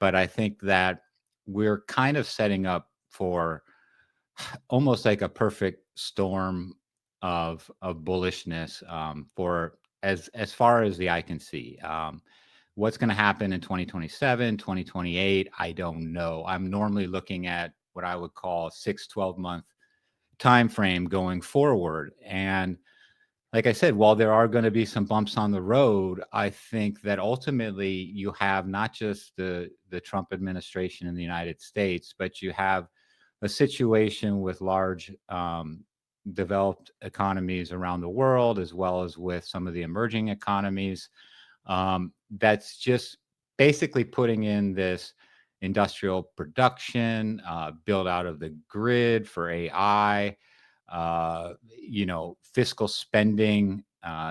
but I think that we're kind of setting up for almost like a perfect storm of bullishness for as far as the eye can see. What's going to happen in 2027, 2028? I don't know. I'm normally looking at what I would call 6-12 month time frame going forward. And like I said, while there are going to be some bumps on the road, I think that ultimately you have not just the Trump administration in the United States, but you have a situation with large developed economies around the world, as well as with some of the emerging economies. That's just basically putting in this industrial production, build out of the grid for AI, fiscal spending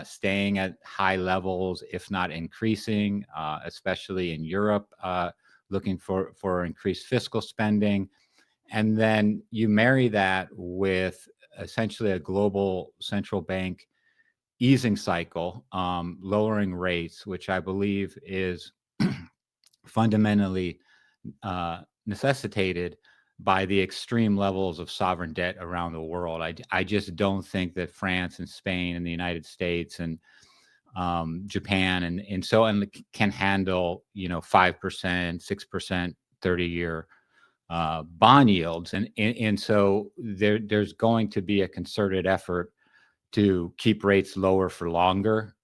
staying at high levels, if not increasing, especially in Europe, looking for increased fiscal spending. And then you marry that with essentially a global central bank easing cycle, lowering rates, which I believe is fundamentally necessitated by the extreme levels of sovereign debt around the world. I just don't think that France and Spain and the United States and Japan and so on can handle 5%, 6%, 30-year bond yields, and so there's going to be a concerted effort to keep rates lower for longer,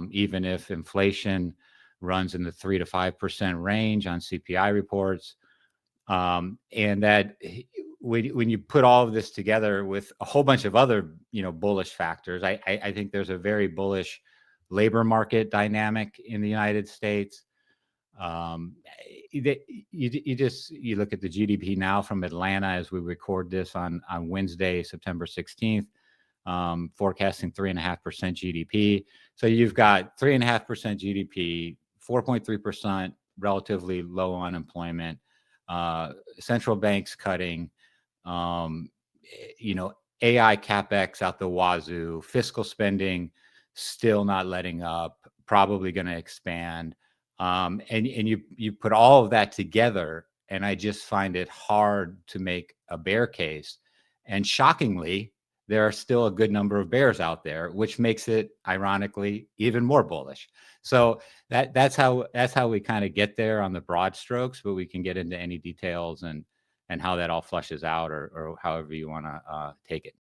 even if inflation runs in the 3 to 5% range on CPI reports. And that when you put all of this together with a whole bunch of other, bullish factors, I think there's a very bullish labor market dynamic in the United States. You look at the GDP now from Atlanta as we record this on Wednesday, September 16th, forecasting 3.5% GDP. So you've got 3.5% GDP, 4.3% relatively low unemployment, central banks cutting, AI capex out the wazoo, fiscal spending still not letting up, probably going to expand. And you put all of that together, and I just find it hard to make a bear case. And shockingly, there are still a good number of bears out there, which makes it, ironically, even more bullish. So that's how we kind of get there on the broad strokes, but we can get into any details and how that all flushes out or however you want to take it.